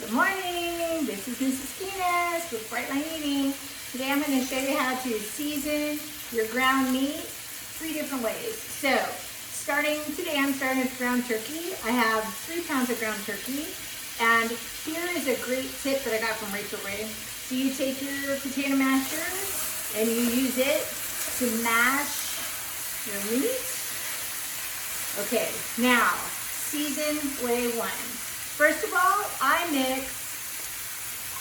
Good morning, this is Mrs. Keenest with Brightline Eating. Today I'm going to show you how to season your ground meat 3 different ways. So, I'm starting with ground turkey. I have 3 pounds of ground turkey, and here is a great tip that I got from Rachel Ray. So you take your potato masher and you use it to mash your meat. Okay, now season way 1. First of all, I mix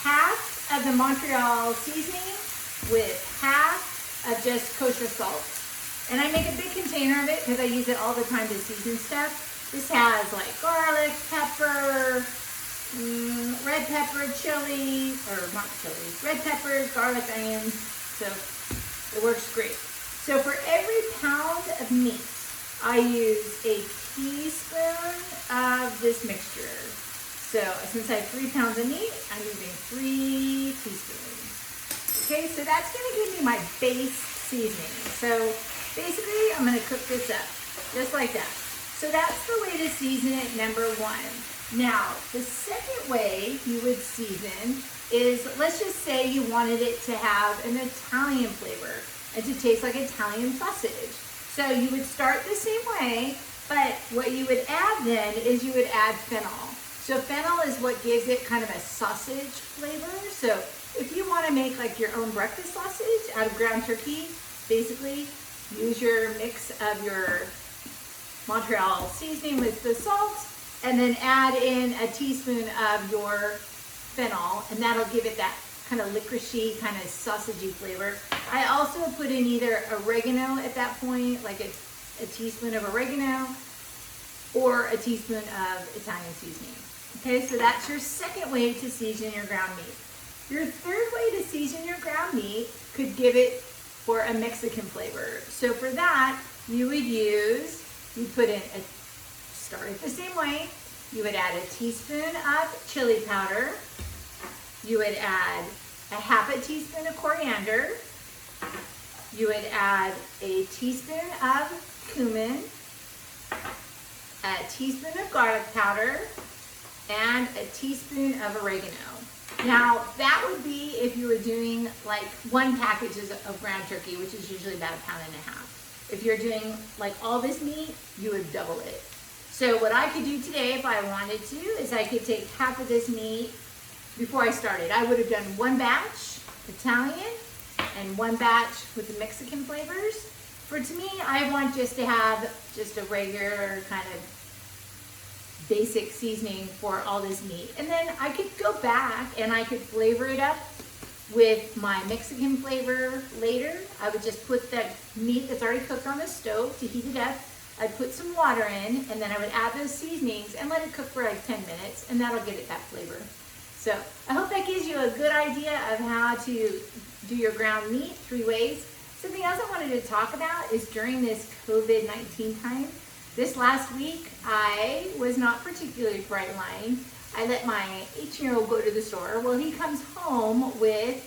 half of the Montreal seasoning with half of just kosher salt. And I make a big container of it because I use it all the time to season stuff. This has like garlic, pepper, red pepper, chili, or not chili, red pepper, garlic, onions. So it works great. So for every pound of meat, I use a teaspoon of this mixture. So since I have 3 pounds of meat, I'm using 3 teaspoons. Okay, so that's gonna give me my base seasoning. So basically, I'm gonna cook this up, just like that. So that's the way to season it, number 1. Now, the second way you would season is, let's just say you wanted it to have an Italian flavor and to taste like Italian sausage. So you would start the same way, but what you would add then is you would add fennel. So fennel is what gives it kind of a sausage flavor. So if you want to make like your own breakfast sausage out of ground turkey, basically use your mix of your Montreal seasoning with the salt, and then add in a teaspoon of your fennel, and that'll give it that kind of licoricey, kind of sausagey flavor. I also put in either oregano at that point, like a teaspoon of oregano, or a teaspoon of Italian seasoning. Okay, so that's your second way to season your ground meat. Your third way to season your ground meat could give it for a Mexican flavor. So for that, you put in start it the same way. You would add a teaspoon of chili powder. You would add a half a teaspoon of coriander. You would add a teaspoon of cumin, a teaspoon of garlic powder, and a teaspoon of oregano. Now, that would be if you were doing like 1 package of ground turkey, which is usually about 1.5 pounds. If you're doing like all this meat, you would double it. So what I could do today if I wanted to is I could take half of this meat before I started. I would have done 1 batch Italian and 1 batch with the Mexican flavors. To me, I want just to have just a regular kind of basic seasoning for all this meat. And then I could go back and I could flavor it up with my Mexican flavor later. I would just put that meat that's already cooked on the stove to heat it up. I'd put some water in, and then I would add those seasonings and let it cook for like 10 minutes, and that'll give it that flavor. So I hope that gives you a good idea of how to do your ground meat 3 ways. Something else I wanted to talk about is during this COVID-19 time, this last week, I was not particularly bright line. I let my 18-year-old go to the store. Well, he comes home with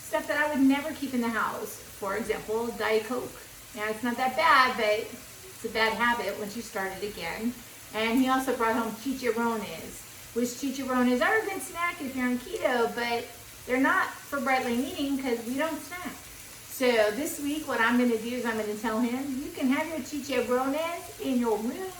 stuff that I would never keep in the house. For example, Diet Coke. Now, it's not that bad, but it's a bad habit once you start it again. And he also brought home chicharrones, which chicharrones are a good snack if you're on keto, but they're not for Brightline Eating because we don't snack. So this week, what I'm going to do is I'm going to tell him, you can have your chicharrones in your room,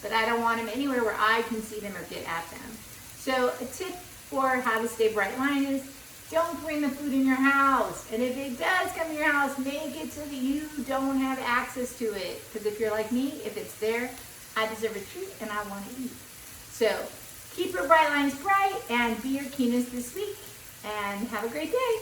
but I don't want them anywhere where I can see them or get at them. So a tip for how to stay bright line is don't bring the food in your house. And if it does come in your house, make it so that you don't have access to it. Because if you're like me, if it's there, I deserve a treat and I want to eat. So keep your bright lines bright and be your keenest this week. And have a great day.